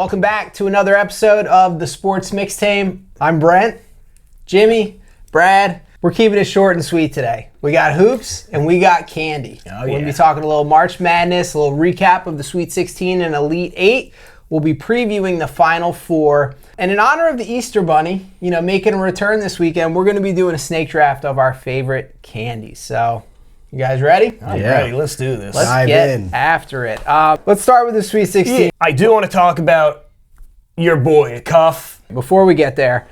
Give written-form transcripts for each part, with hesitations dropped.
Welcome back to another episode of the Sports Mixtape. I'm Brent, Jimmy, Brad. We're keeping it short and sweet today. We got hoops and we got candy. We're going to be talking a little March Madness, a little recap of the Sweet 16 and Elite 8. We'll be previewing the Final Four. And in honor of the Easter Bunny, making a return this weekend, we're going to be doing a snake draft of our favorite candies. So, you guys ready? I'm ready. Let's do this. Let's get after it. Let's start with the Sweet 16. Yeah, I do want to talk about your boy, Cuff. Before we get there,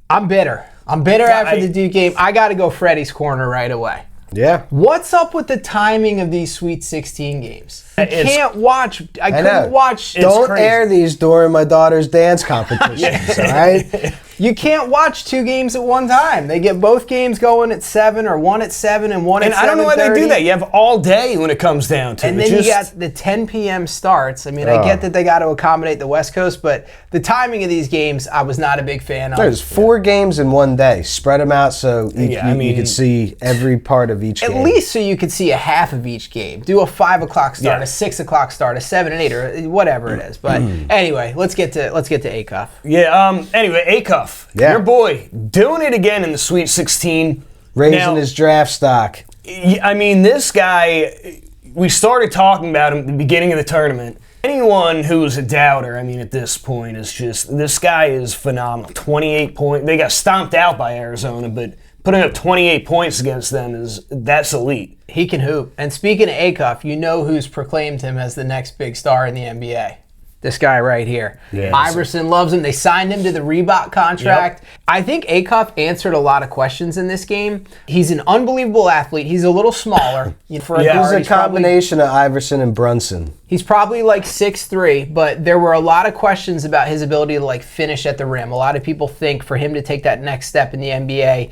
I'm bitter. After the Duke game. I got to go Freddie's corner right away. Yeah. What's up with the timing of these Sweet 16 games? I couldn't watch. I couldn't watch. Don't air these during my daughter's dance competitions, all right? You can't watch two games at one time. They get both games going at 7 or one at 7 and one at 7:30. And I don't know why they do that. You have all day when it comes down to it. And then you got the 10 p.m. starts. I mean, I get that they got to accommodate the West Coast, but the timing of these games, I was not a big fan of. There's 4 games in one day. Spread them out so you can see every part of each game. At least so you could see a half of each game. Do a 5 o'clock start, a 6 o'clock start, a 7 and 8, or whatever it is. But anyway, let's get to Acuff. Yeah. Anyway, Acuff. Yeah. Your boy doing it again in the Sweet 16. Raising his draft stock. I mean, this guy. We started talking about him at the beginning of the tournament. Anyone who's a doubter, at this point, is just, this guy is phenomenal. 28 points. They got stomped out by Arizona, but putting up 28 points against them, that's elite. He can hoop. And speaking of Acuff, you know who's proclaimed him as the next big star in the NBA. This guy right here. Yeah, Iverson loves him. They signed him to the Reebok contract. Yep. I think Acuff answered a lot of questions in this game. He's an unbelievable athlete. He's a little smaller. He's a combination of Iverson and Brunson. He's probably like 6'3", but there were a lot of questions about his ability to finish at the rim. A lot of people think for him to take that next step in the NBA,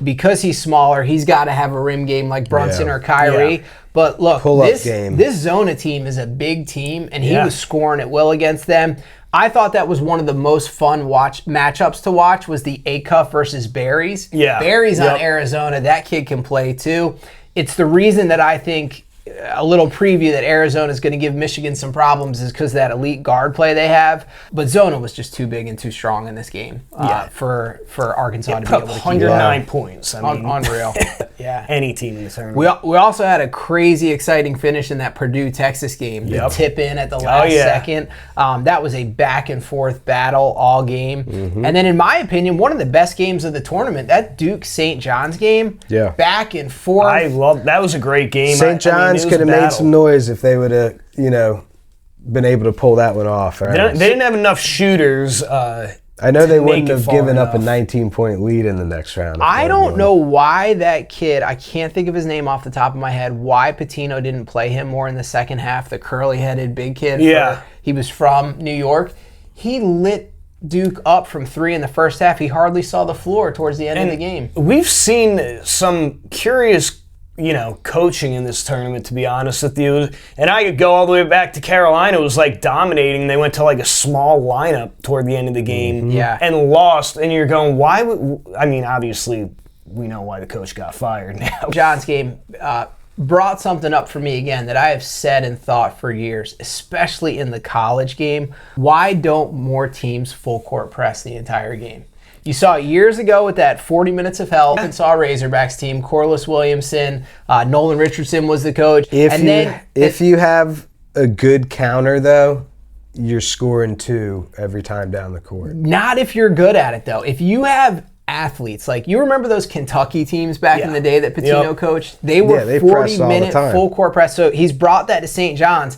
because he's smaller, he's got to have a rim game like Brunson or Kyrie. Yeah. But look, this Zona team is a big team, and he was scoring at will against them. I thought that was one of the most fun matchups to watch was the Acuff versus Berries. Yeah. Berries on Arizona, that kid can play too. It's the reason that I think a little preview that Arizona is going to give Michigan some problems is because of that elite guard play they have. But Zona was just too big and too strong in this game for Arkansas to be able to keep 109 points. Unreal. Yeah. Any team in the tournament. We also had a crazy exciting finish in that Purdue-Texas game. The tip in at the last second. That was a back and forth battle all game. Mm-hmm. And then in my opinion, one of the best games of the tournament, that Duke-St. John's game. Yeah. Back and forth. That was a great game. St. John's could have made some noise if they would have, been able to pull that one off. Right? They didn't have enough shooters. I know they wouldn't have given up a 19-point lead in the next round. I don't know why that kid, I can't think of his name off the top of my head, why Patino didn't play him more in the second half, the curly-headed big kid. He was from New York. He lit Duke up from 3 in the first half. He hardly saw the floor towards the end of the game. We've seen some curious coaching in this tournament, to be honest with you. And I could go all the way back to Carolina. It was dominating. They went to a small lineup toward the end of the game and lost. And you're going, why would, obviously we know why the coach got fired now. John's game brought something up for me again that I have said and thought for years, especially in the college game. Why don't more teams full court press the entire game? You saw it years ago with that 40 Minutes of Hell Arkansas Razorbacks team. Corliss Williamson, Nolan Richardson was the coach. If you have a good counter, though, you're scoring 2 every time down the court. Not if you're good at it, though. If you have athletes, you remember those Kentucky teams back in the day that Patino coached? They were 40-minute full court press. So he's brought that to St. John's.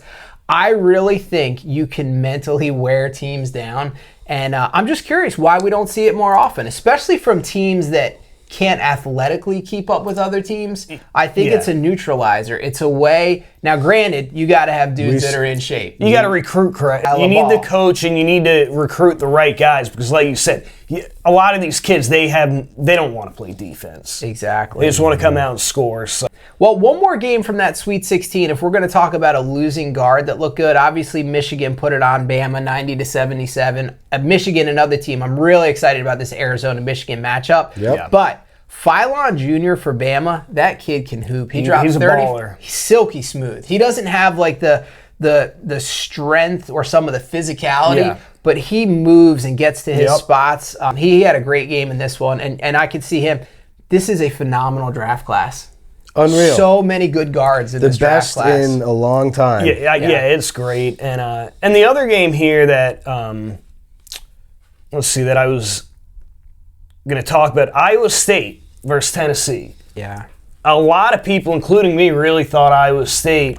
I really think you can mentally wear teams down. And I'm just curious why we don't see it more often, especially from teams that can't athletically keep up with other teams. I think it's a neutralizer. It's a way. Now, granted, you got to have dudes that are in shape. You got to recruit correct. You need the coach, and you need to recruit the right guys because, like you said, a lot of these kids they don't want to play defense. Exactly. They just want to come out and score. So. Well, one more game from that Sweet 16. If we're going to talk about a losing guard that looked good, obviously Michigan put it on Bama 90-77. Michigan, another team. I'm really excited about this Arizona-Michigan matchup. Yep. But Phylon Jr. for Bama, that kid can hoop. He dropped 30. He's a baller. He's silky smooth. He doesn't have the the strength or some of the physicality, but he moves and gets to his spots. He had a great game in this one, and I could see him. This is a phenomenal draft class. Unreal. So many good guards in this draft class. The best in a long time. Yeah, it's great. And the other game here that, let's see, that I was going to talk about, Iowa State versus Tennessee. Yeah. A lot of people, including me, really thought Iowa State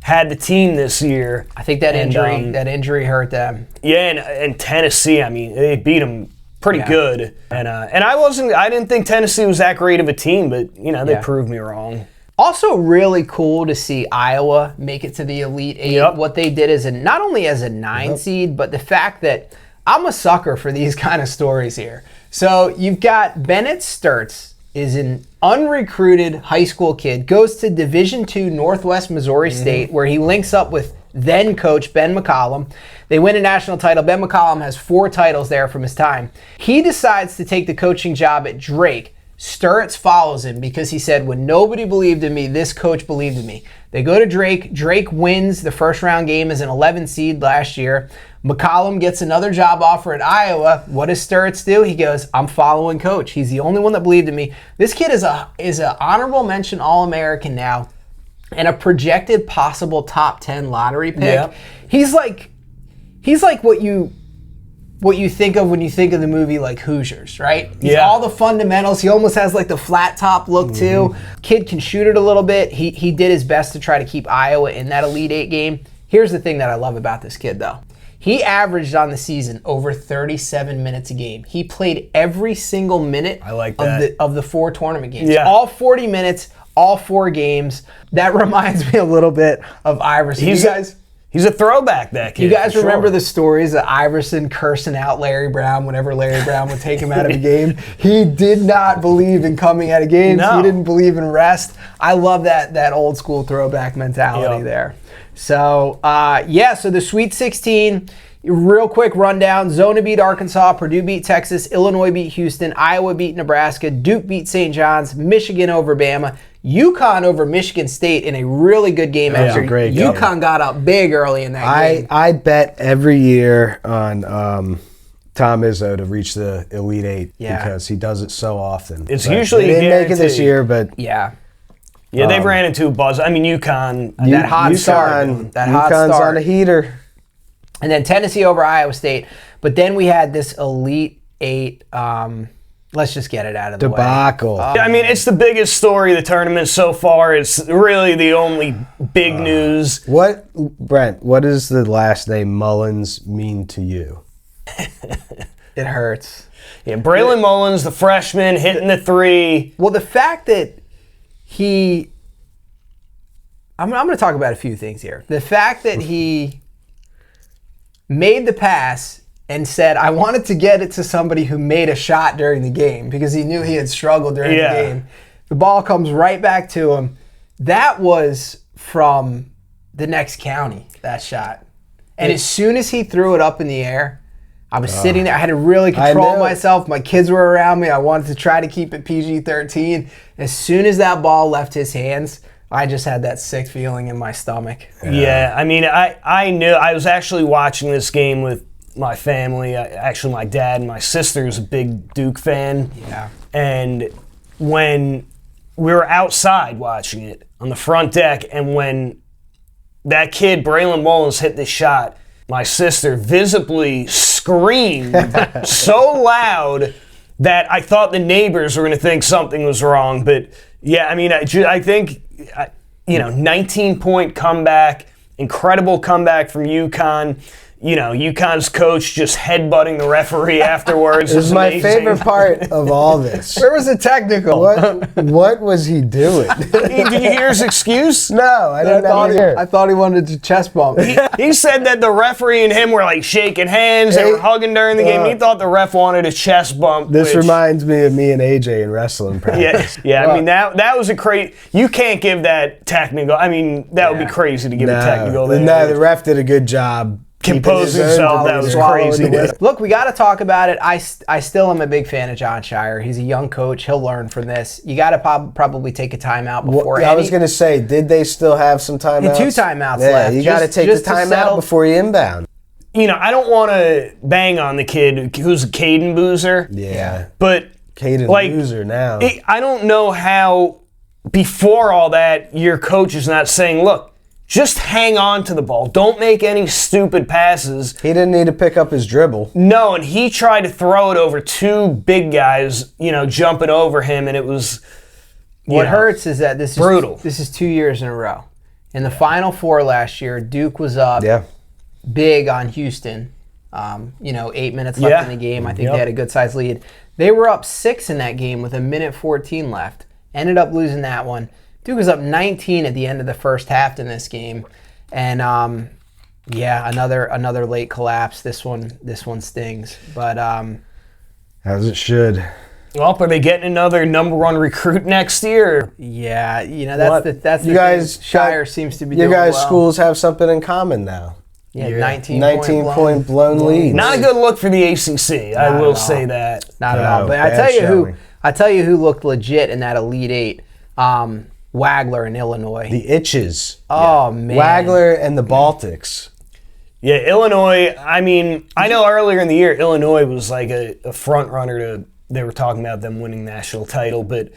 had the team this year. I think that injury hurt them. Yeah, and Tennessee, I mean, they beat them pretty good. And I didn't think Tennessee was that great of a team, but they proved me wrong. Also really cool to see Iowa make it to the Elite Eight. Yep. What they did is not only as a 9 seed, but the fact that I'm a sucker for these kind of stories here. So you've got Bennett Sturtz is an unrecruited high school kid, goes to Division II Northwest Missouri State, where he links up with then coach Ben McCollum. They win a national title. Ben McCollum has 4 titles there from his time. He decides to take the coaching job at Drake. Sturtz follows him because he said, when nobody believed in me, this coach believed in me. They go to Drake. Drake wins the first round game as an 11 seed last year. McCollum gets another job offer at Iowa. What does Sturtz do? He goes, I'm following coach. He's the only one that believed in me. This kid is a honorable mention All-American now and a projected possible top 10 lottery pick. Yeah. He's like what you think of when you think of the movie like Hoosiers, right? He's all the fundamentals. He almost has like the flat top look too. Kid can shoot it a little bit. He did his best to try to keep Iowa in that Elite Eight game. Here's the thing that I love about this kid though. He averaged on the season over 37 minutes a game. He played every single minute of the 4 tournament games. Yeah. All 40 minutes, all 4 games. That reminds me a little bit of Iverson. He's a throwback, that kid. You guys remember the stories of Iverson cursing out Larry Brown whenever Larry Brown would take him out of a game? He did not believe in coming out of games. No. He didn't believe in rest. I love that old school throwback mentality there. So, so the Sweet 16, real quick rundown. Zona beat Arkansas, Purdue beat Texas, Illinois beat Houston, Iowa beat Nebraska, Duke beat St. John's, Michigan over Bama, UConn over Michigan State in a really good game. After great UConn got up big early in that game. I bet every year on Tom Izzo to reach the Elite Eight because he does it so often. It's usually they didn't make it this year, but yeah, they've ran into a buzz. I mean, UConn, that hot start. UConn's on a heater. And then Tennessee over Iowa State. But then we had this Elite Eight, let's just get it out of the debacle. I mean, it's the biggest story of the tournament so far. It's really the only big news. Brent, what does the last name Mullins mean to you? It hurts. Yeah, Braylon Mullins, the freshman, hitting the 3. Well, the fact that I'm going to talk about a few things here. The fact that he made the pass and said, I wanted to get it to somebody who made a shot during the game because he knew he had struggled during the game. The ball comes right back to him. That was from the next county, that shot. And as soon as he threw it up in the air, I was sitting there. I had to really control myself. My kids were around me. I wanted to try to keep it PG-13. As soon as that ball left his hands, I just had that sick feeling in my stomach. Yeah, I mean, I knew. I was actually watching this game with my family. Actually, my dad and my sister is a big Duke fan. Yeah. And when we were outside watching it on the front deck, and when that kid, Braylon Mullins, hit this shot, my sister visibly screamed so loud that I thought the neighbors were going to think something was wrong. But yeah, I mean, I think, 19-point comeback, incredible comeback from UConn. UConn's coach just headbutting the referee afterwards. This is my favorite part of all this. Where was the technical? What was he doing? Did you hear his excuse? No, I didn't hear. I thought he wanted to chest bump. He said that the referee and him were like shaking hands. They were hugging during the game. He thought the ref wanted a chest bump. This reminds me of me and AJ in wrestling practice. Yeah. I mean, that was a crazy. You can't give that technical. I mean, that would be crazy to give a technical. The ref did a good job compose himself. That was crazy. Look, we got to talk about it. I still am a big fan of John Shire. He's a young coach. He'll learn from this. You got to probably take a timeout before. I was going to say, did they still have some timeouts? 2 timeouts left. You got to take the timeout before you inbound. You know, I don't want to bang on the kid who's a Caden Boozer. Yeah. But Caden Boozer now. I don't know how before all that your coach is not saying, look, just hang on to the ball. Don't make any stupid passes. He didn't need to pick up his dribble. No, and he tried to throw it over 2 big guys, jumping over him, and it was what hurts is that this is brutal. This is 2 years in a row. In the Final Four last year, Duke was up big on Houston. 8 minutes left in the game. I think they had a good-sized lead. They were up 6 in that game with 1:14 left. Ended up losing that one. Duke was up 19 at the end of the first half in this game, and another late collapse. This one stings, but as it should. Well, are they getting another #1 recruit next year? Yeah, that's the guys. Thing. Shire seems to be. You doing guys' well. Schools have something in common now. Yeah, 19 point blown lead. Not a good look for the ACC. I will say that. Not at all. But I tell you who looked legit in that Elite Eight. Wagler in Illinois. The Itches. Oh, man. Wagler and the Baltics. Yeah, Illinois, I know earlier in the year, Illinois was like a front runner they were talking about them winning national title, but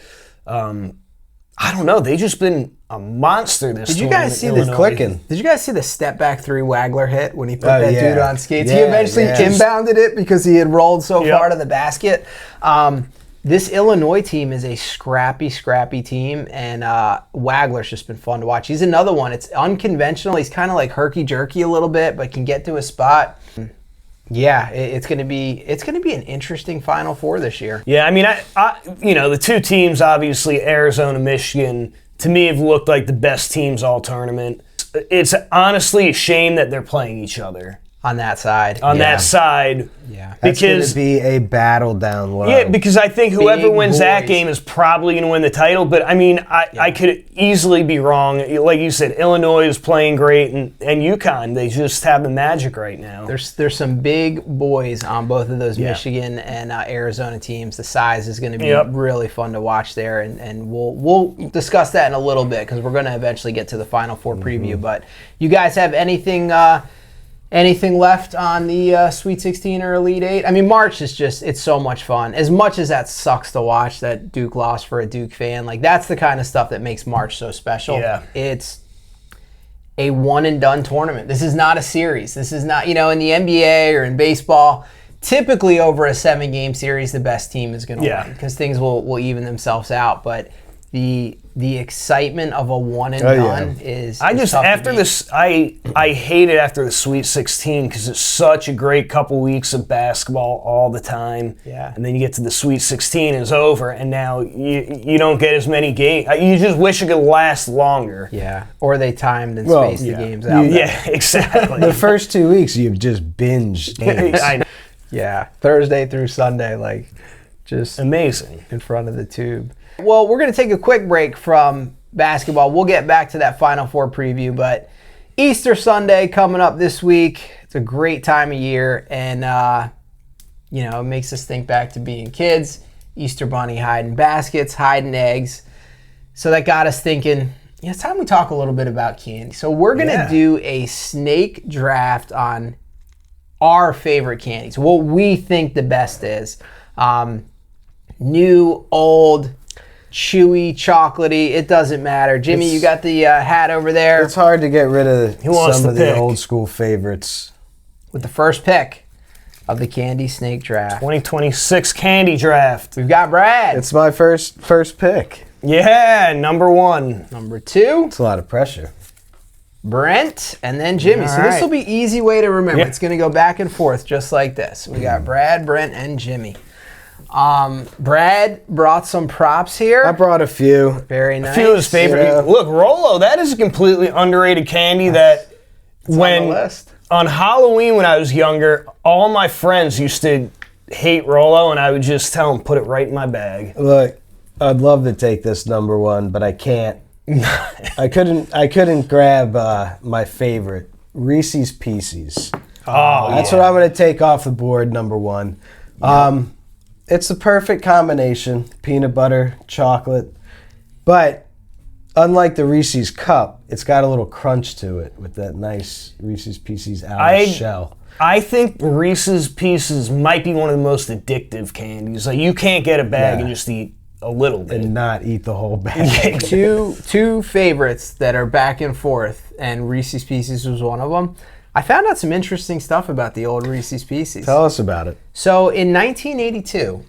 I don't know. They've just been a monster this Did you guys see this clicking? Did you guys see the step back 3 Wagler hit when he put that dude on skates? Yeah, he eventually inbounded it because he had rolled so far to the basket. This Illinois team is a scrappy team, and Wagler's just been fun to watch. He's another one. It's unconventional. He's kind of like herky-jerky a little bit, but can get to a spot. Yeah, it's gonna be an interesting Final Four this year. Yeah, the 2 teams, obviously Arizona, Michigan, to me have looked like the best teams all tournament. It's honestly a shame that they're playing each other. On that side. Yeah. That's going to be a battle down low. Yeah, because I think whoever Big wins that boys. game is probably going to win the title. But, I could easily be wrong. Like you said, Illinois is playing great, and UConn, they just have the magic right now. There's some big boys on both of those Michigan and Arizona teams. The size is going to be really fun to watch there, and we'll discuss that in a little bit because we're going to eventually get to the Final Four preview. But you guys have anything left on the Sweet 16 or Elite 8? March is it's so much fun. As much as that sucks to watch, that Duke loss for a Duke fan, that's the kind of stuff that makes March so special. Yeah. It's a one-and-done tournament. This is not a series. This is not, in the NBA or in baseball, typically over a 7-game series, the best team is going to win because things will even themselves out. But the excitement of a one-and-done is after this, I hate it after the Sweet 16 because it's such a great couple weeks of basketball all the time. Yeah. And then you get to the Sweet 16, it's over, and now you don't get as many games. You just wish it could last longer. Yeah. Or they timed and spaced the games out. Yeah, exactly. The first 2 weeks, you've just binged games. I know. Yeah. Thursday through Sunday, just amazing in front of the tube. Well, we're going to take a quick break from basketball. We'll get back to that Final Four preview, but Easter Sunday coming up this week. It's a great time of year, and it makes us think back to being kids. Easter Bunny hiding baskets, hiding eggs. So that got us thinking, it's time we talk a little bit about candy. So we're going to do a snake draft on our favorite candies, what we think the best is. New, old, chewy, chocolatey, it doesn't matter. Jimmy, you got the hat over there. It's hard to get rid of some of the pick? old school favorites. With the first pick of the Candy Snake Draft. 2026 Candy Draft. We've got Brad. It's my first pick. Yeah, #1. Number 2. It's a lot of pressure. Brent, and then Jimmy. So this will be easy way to remember. It's going to go back and forth just like this. We got Brad, Brent, and Jimmy. Brad brought some props here. I brought a few. Very nice. A few of his favorite. Look, Rolo, that is a completely underrated candy that on Halloween when I was younger, all my friends used to hate Rolo, and I would just tell them, put it right in my bag. Look, I'd love to take this #1, but I can't. I couldn't grab my favorite, Reese's Pieces. That's what I'm going to take off the board, number one. Yep. It's the perfect combination, peanut butter, chocolate, but unlike the Reese's Cup, it's got a little crunch to it with that nice Reese's Pieces outer shell. I think Reese's Pieces might be one of the most addictive candies. Like, you can't get a bag and just eat a little bit. And not eat the whole bag. Two favorites that are back and forth, and Reese's Pieces was one of them. I found out some interesting stuff about the old Reese's Pieces. Tell us about it. So in 1982,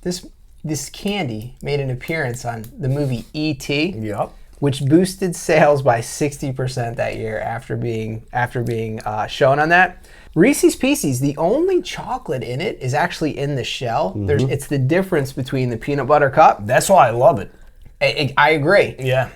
this candy made an appearance on the movie E.T. Yep. Which boosted sales by 60% that year after being shown on that. Reese's Pieces, the only chocolate in it is actually in the shell. It's the difference between the peanut butter cup. That's why I love it. I agree. Yeah.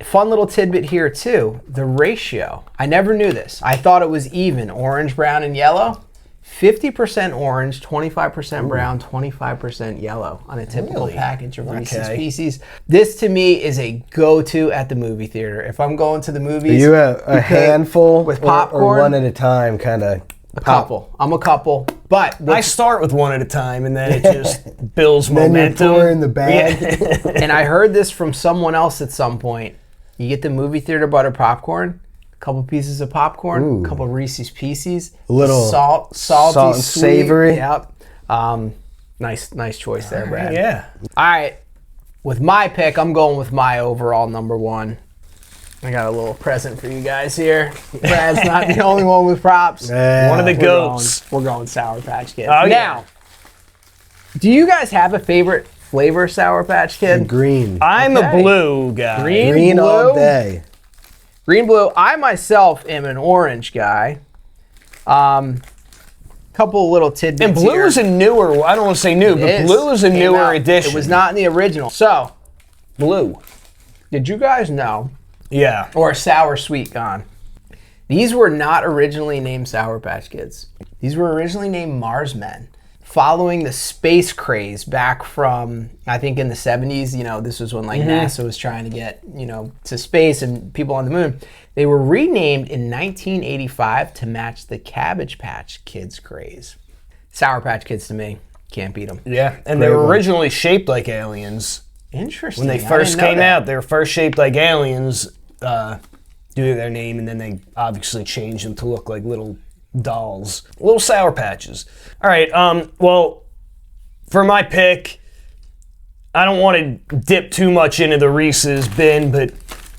Fun little tidbit here too, the ratio. I never knew this. I thought it was even, orange, brown, and yellow. 50% orange, 25% brown, 25% yellow on a typical package of Reese's Pieces. This to me is a go-to at the movie theater. If I'm going to the movies, are you a handful with popcorn or one at a time, kind of? A couple. I'm a couple, but I start with one at a time, and then it just builds momentum. Then you pour in the bag. Yeah. And I heard this from someone else at some point. You get the movie theater butter popcorn. Couple pieces of popcorn, a couple Reese's Pieces, a little salty, and sweet, savory. Yep. Nice choice there, Brad. Yeah. All right. With my pick, I'm going with my overall number one. I got a little present for you guys here. Brad's not the only one with props. One of the goats. We're going Sour Patch Kid. Oh, now, do you guys have a favorite flavor Sour Patch Kid? Green. I'm a blue guy. Green blue? all day. Green, blue. I myself am an orange guy. Couple little tidbits. And blue here. is a newer. I don't want to say new, but blue is a newer edition. It was not in the original. So, blue. Did you guys know? Yeah. Or sour sweet gone. These were not originally named Sour Patch Kids. These were originally named Mars Men. Following the space craze back from, I think in the 70s, this was when NASA was trying to get, to space and people on the moon. They were renamed in 1985 to match the Cabbage Patch Kids craze. Sour Patch Kids to me, can't beat them. Yeah, and they were originally shaped like aliens. Interesting. When they first came out, they were first shaped like aliens due to their name, and then they obviously changed them to look like little dolls. Little Sour Patches. All right, well, for my pick, I don't want to dip too much into the Reese's bin, but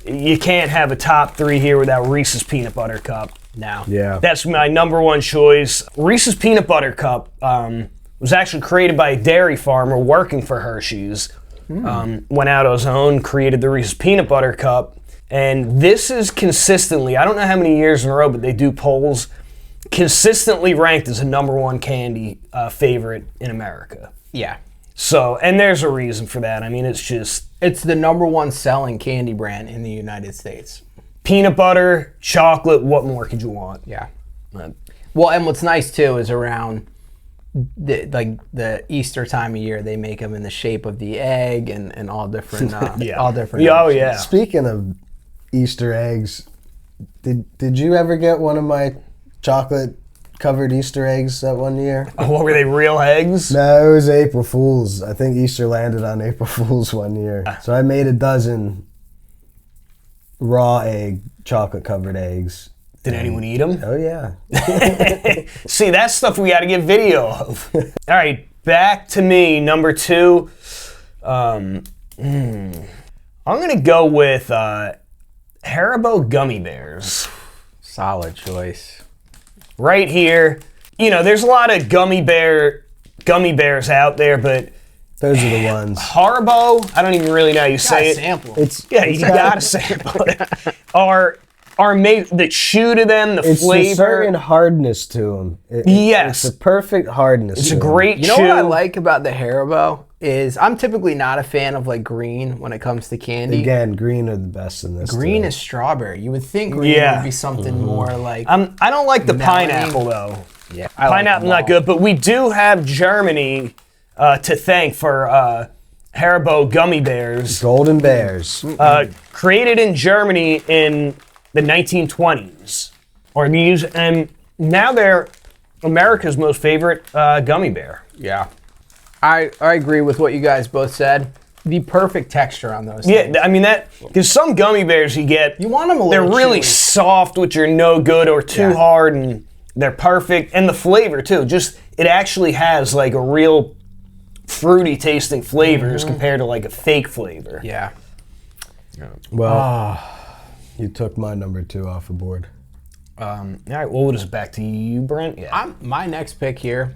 you can't have a top three here without Reese's Peanut Butter Cup. Now, yeah, that's my number one choice. Reese's Peanut Butter Cup was actually created by a dairy farmer working for Hershey's. Went out on his own, created the Reese's Peanut Butter Cup, and this is consistently, I don't know how many years in a row, but they do polls, consistently ranked as a number one candy favorite in America. Yeah. So, and there's a reason for that. I mean, it's the number one selling candy brand in the United States. Peanut butter, chocolate, what more could you want? Yeah. Well, and what's nice too is around the Easter time of year, they make them in the shape of the egg and all different, all different. Oh yeah. Speaking of Easter eggs, did you ever get one of my chocolate covered Easter eggs that one year? What were they, real eggs? No, it was April Fool's. I think Easter landed on April Fool's one year. So I made a dozen raw egg chocolate covered eggs. Did anyone eat them? Oh yeah. See, that's stuff we got to get video of. All right, back to me, number two. I'm gonna go with Haribo gummy bears. Solid choice. Right here, there's a lot of gummy bears out there, but those are the ones. Haribo, I don't even really know how you say it. Sample. You gotta sample it. Are made the chew to them, the flavor. It's a certain hardness to them. Yes. It's a perfect hardness. It's a great chew. You know what I like about the Haribo is I'm typically not a fan of green when it comes to candy. Again, green are the best in this. Green is strawberry. You would think green would be something more like. I don't like the pineapple though. Yeah, pineapple not good, but we do have Germany to thank for Haribo gummy bears. Golden bears. Created in Germany in the 1920s, or Now they're America's most favorite gummy bear. Yeah. I agree with what you guys both said. The perfect texture on those things. Yeah, I mean because some gummy bears you get, you want them a little they're really chewy. Soft, which are no good, or too hard, and they're perfect. And the flavor too, it actually has like a real fruity tasting flavor as compared to like a fake flavor. Yeah. Well, you took my number 2 off the board. All right, well, what is it back to you, Brent? Yeah. My next pick here.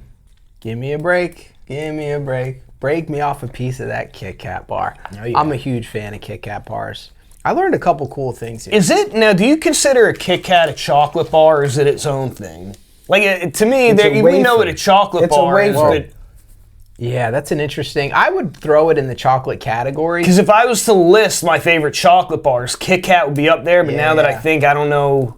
Give me a break. Give me a break. Break me off a piece of that Kit Kat bar. Oh, yeah. I'm a huge fan of Kit Kat bars. I learned a couple cool things here. Now, do you consider a Kit Kat a chocolate bar, or is it its own thing? Like, to me, we know what a chocolate bar is. But yeah, that's an interesting... I would throw it in the chocolate category. Because if I was to list my favorite chocolate bars, Kit Kat would be up there, but now that I think, I don't know...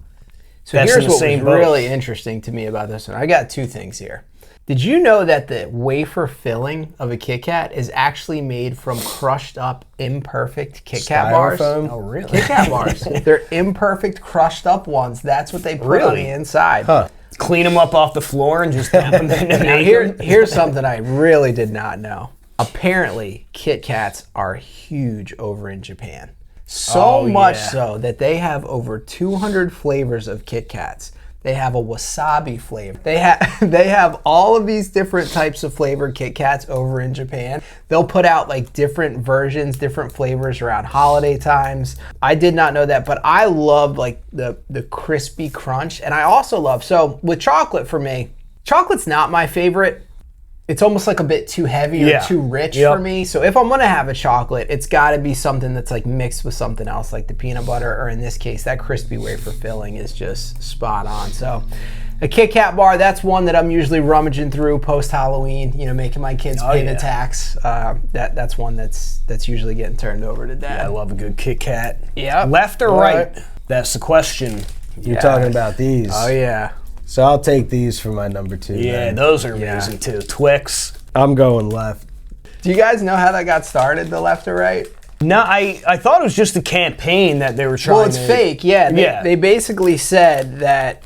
So here's what was really interesting to me about this one. I got 2 things here. Did you know that the wafer filling of a Kit Kat is actually made from crushed up, imperfect Kit Kat bars? Oh, really? Kit Kat bars. They're imperfect, crushed up ones. That's what they put on the inside. Huh. Clean them up off the floor and just tap them in. Now here's something I really did not know. Apparently, Kit Kats are huge over in Japan. So much so that they have over 200 flavors of Kit Kats. They have a wasabi flavor. They have all of these different types of flavored Kit Kats over in Japan. They'll put out like different versions, different flavors around holiday times. I did not know that, but I love like the crispy crunch. And I also love, so with chocolate for me, chocolate's not my favorite. It's almost like a bit too heavy or too rich for me. So if I'm gonna have a chocolate, it's gotta be something that's like mixed with something else, like the peanut butter, or in this case, that crispy wafer filling is just spot on. So a Kit Kat bar, that's one that I'm usually rummaging through post-Halloween, making my kids pay the tax. That's one that's usually getting turned over to Dad. Yeah, I love a good Kit Kat. Yeah. Left or right? That's the question. You're talking about these. Oh, yeah. So I'll take these for my number 2. Yeah, then. those are amazing too. Twix. I'm going left. Do you guys know how that got started, the left or right? No, I thought it was just a campaign that they were trying to... Well, it's fake, yeah. They basically said that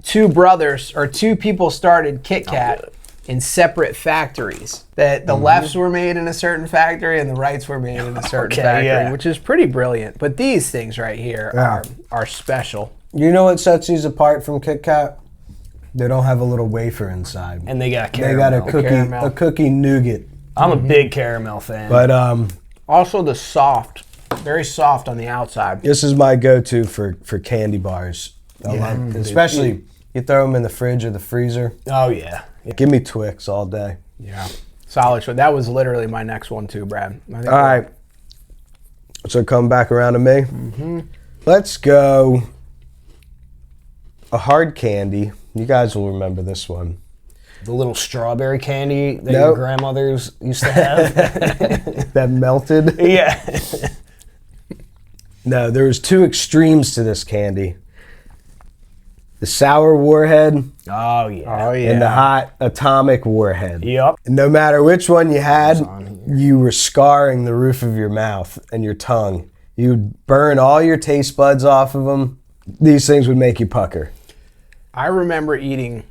2 brothers or 2 people started Kit Kat in separate factories. That the lefts were made in a certain factory and the rights were made in a certain factory, which is pretty brilliant. But these things right here are special. You know what sets these apart from Kit Kat? They don't have a little wafer inside. And they got caramel. They got a cookie nougat. I'm a big caramel fan. But also the soft, very soft on the outside. This is my go-to for candy bars. I love, especially you throw them in the fridge or the freezer. Oh yeah. Give me Twix all day. Yeah. Solid choice. That was literally my next one too, Brad. All right. So come back around to me. Let's go a hard candy. You guys will remember this one. The little strawberry candy that your grandmothers used to have. That melted? Yeah. No, there was 2 extremes to this candy. The sour warhead. Oh, yeah. And the hot atomic warhead. Yep. And no matter which one you had, you were scarring the roof of your mouth and your tongue. You'd burn all your taste buds off of them. These things would make you pucker. I remember eating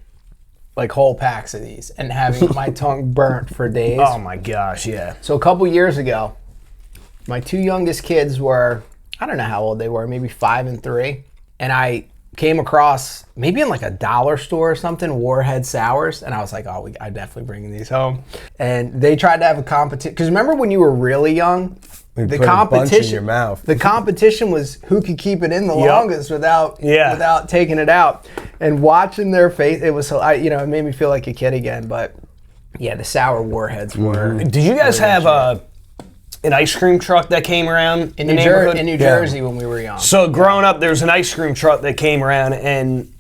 like whole packs of these and having my tongue burnt for days. Oh my gosh, yeah. So a couple years ago, my 2 youngest kids were, I don't know how old they were, maybe 5 and 3. And I came across, maybe in like a dollar store or something, Warhead Sours. And I was like, I'm definitely bringing these home. And they tried to have a competition. Because remember when you were really young? The competition in your mouth. The competition was who could keep it in the longest without taking it out. And watching their face, it was it made me feel like a kid again. But yeah, the sour warheads were. Did you guys have an ice cream truck that came around in New Jersey when we were young? So growing up, there was an ice cream truck that came around, and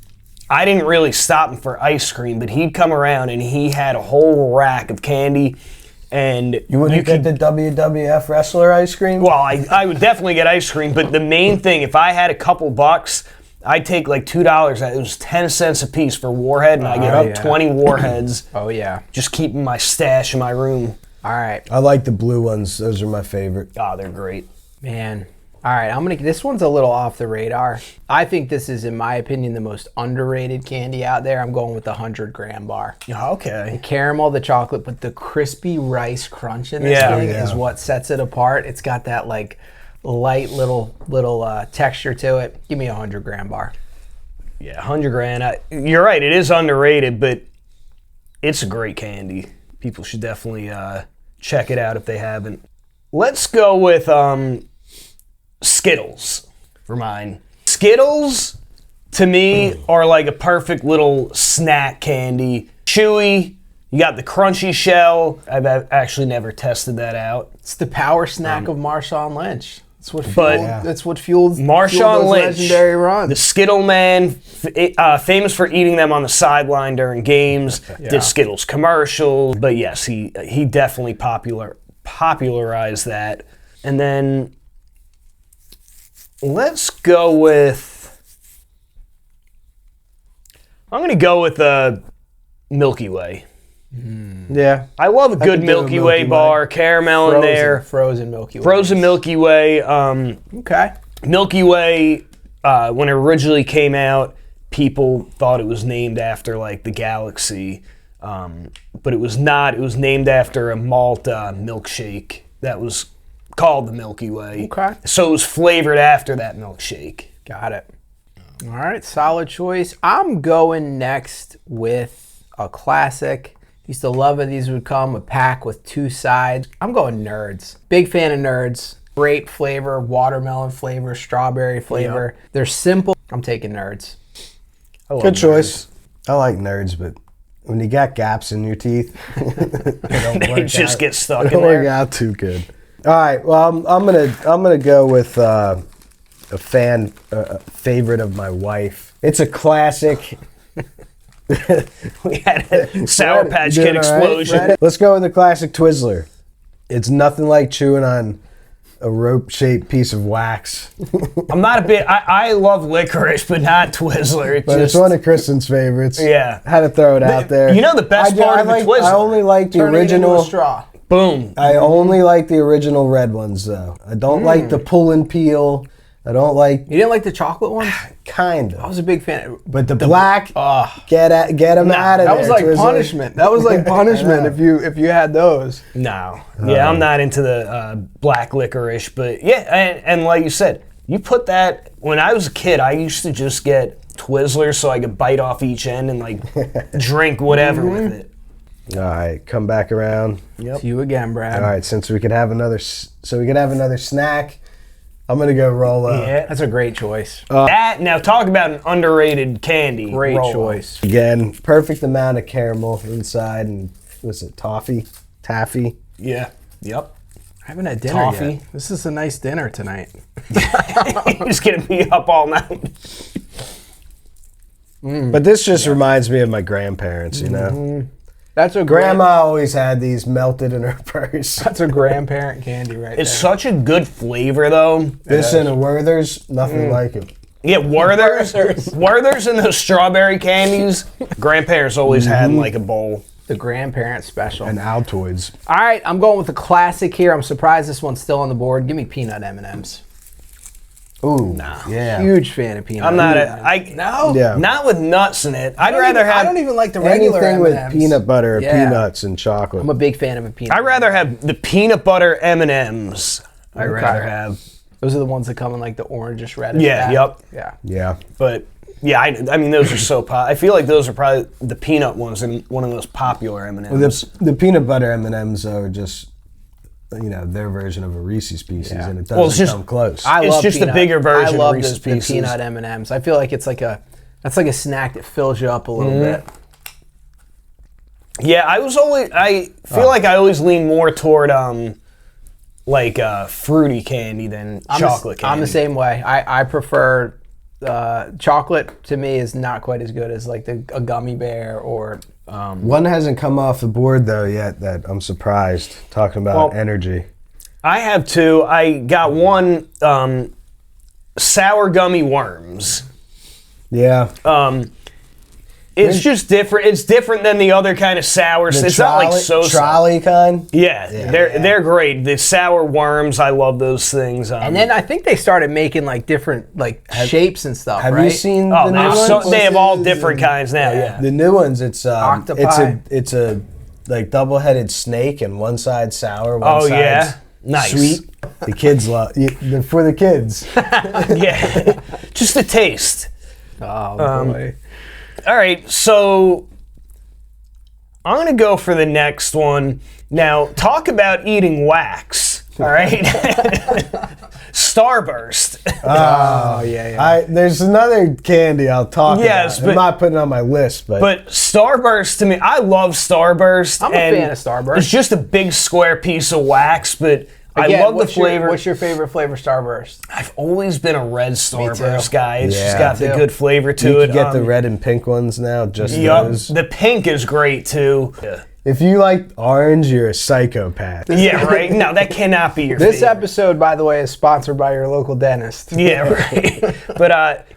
I didn't really stop him for ice cream, but he'd come around and he had a whole rack of candy. And you wouldn't get the WWF wrestler ice cream? Well, I would definitely get ice cream, but the main thing, if I had a couple bucks, I'd take like $2. It was 10 cents a piece for Warhead, and I get 20 Warheads. Oh, yeah. Just keeping my stash in my room. All right. I like the blue ones. Those are my favorite. Oh, they're great. Man, All right, this one's a little off the radar. I think this is, in my opinion, the most underrated candy out there. I'm going with the 100-gram bar. Okay. The caramel, the chocolate, but the crispy rice crunch in this thing is what sets it apart. It's got that like light little texture to it. Give me a 100-gram bar. Yeah, 100 grand. You're right. It is underrated, but it's a great candy. People should definitely check it out if they haven't. Let's go with Skittles for mine. Skittles, to me, are like a perfect little snack candy. Chewy. You got the crunchy shell. I've actually never tested that out. It's the power snack of Marshawn Lynch. That's what fueled Marshawn Lynch, legendary run. The Skittle Man, famous for eating them on the sideline during games. Did Skittles commercials, but yes, he definitely popularized that. And then let's go with. I'm going to go with the Milky Way. Yeah. I love a good Milky Way bar, caramel in there. Frozen Milky Way. Frozen Milky Way. Okay. Milky Way, when it originally came out, people thought it was named after like the galaxy, but it was not. It was named after a malt milkshake that was called the Milky Way. Okay. So it was flavored after that milkshake. Got it. All right, solid choice. I'm going next with a classic. Used to love it. These would come a pack with 2 sides. I'm going Nerds. Big fan of Nerds. Grape flavor, watermelon flavor, strawberry flavor. Yep. They're simple. I'm taking Nerds. Good choice. I like Nerds, but when you got gaps in your teeth, they just get stuck in there. They don't work out too good. All right. Well, I'm gonna go with a favorite of my wife. It's a classic. We had a Sour Patch Kid explosion. Right. Let's go with the classic Twizzler. It's nothing like chewing on a rope-shaped piece of wax. I'm not a bit. I love licorice, but not Twizzler. It's one of Kristen's favorites. Yeah, had to throw it out there. You know the best part of the Twizzler. I only like the original straw. Boom. I only like the original red ones, though. I don't like the pull and peel. I don't like. You didn't like the chocolate ones? Kind of. I was a big fan. But the black, get them out of there. That was like punishment. That was like punishment if you had those. No. Yeah, I'm not into the black licorice, but yeah, and like you said, you put that. When I was a kid, I used to just get Twizzlers so I could bite off each end and like drink whatever with it. All right, come back around. Yep. See you again, Brad. All right, since we could have another snack. I'm going to go Rolo. Yeah, that's a great choice. Now talk about an underrated candy. Great Rolo. choice. Again, perfect amount of caramel inside and what's it, taffy? Yeah. Yep. I haven't had dinner yet. This is a nice dinner tonight. He's going to be up all night. But this just reminds me of my grandparents, you know? That's a Grandma always had these melted in her purse. That's a grandparent candy right there. It's such a good flavor, though. This and a Werther's, nothing like it. Yeah, Werther's and those strawberry candies. Grandparents always had like a bowl. The grandparent special. And Altoids. All right, I'm going with the classic here. I'm surprised this one's still on the board. Give me peanut M&Ms. Ooh, nah. Yeah. Huge fan of peanut. I'm not not with nuts in it. I don't even like the regular anything M&Ms. with peanut butter, peanuts, and chocolate. I'm a big fan of a peanut. I'd rather have the peanut butter M&Ms. I'd rather have. Those are the ones that come in like the orangish reddish. Yeah. Yep. Yeah. But yeah, I mean those are so I feel like those are probably the peanut ones and one of the most popular M&Ms. Well, the peanut butter M&Ms are just, their version of a Reese's Pieces, and it doesn't come close. It's just the bigger version of Reese's Pieces. The peanut M&Ms. I feel like it's like that's like a snack that fills you up a little bit. Yeah, I feel like I always lean more toward fruity candy than chocolate candy. I'm the same way. I prefer chocolate. To me is not quite as good as like a gummy bear or. One hasn't come off the board though yet that I'm surprised. Talking about energy. I have two. I got one sour gummy worms. Yeah. It's just different. It's different than the other kind of sours. It's not like trolley kind. Yeah, they're great. The sour worms, I love those things. And then I think they started making like different shapes and stuff. Have right? you seen the new ones? They have all different kinds now. Yeah, the new ones. It's octopi. It's a like double-headed snake, and one side sour, one side nice. Sweet. The kids love for the kids. Yeah, just a taste. Oh boy. All right, so I'm going to go for the next one. Now, talk about eating wax, all right? Starburst. Oh, yeah. There's another candy I'll talk about. I'm not putting it on my list, But Starburst, to me, I love Starburst. I'm a fan of Starburst. It's just a big square piece of wax, but I love the flavor. What's your favorite flavor Starburst? I've always been a red Starburst guy. It's just got the good flavor to it. You can get the red and pink ones now, just those. The pink is great, too. Yeah. If you like orange, you're a psychopath. Yeah, right? No, that cannot be your favorite. This episode, by the way, is sponsored by your local dentist. Yeah, right. But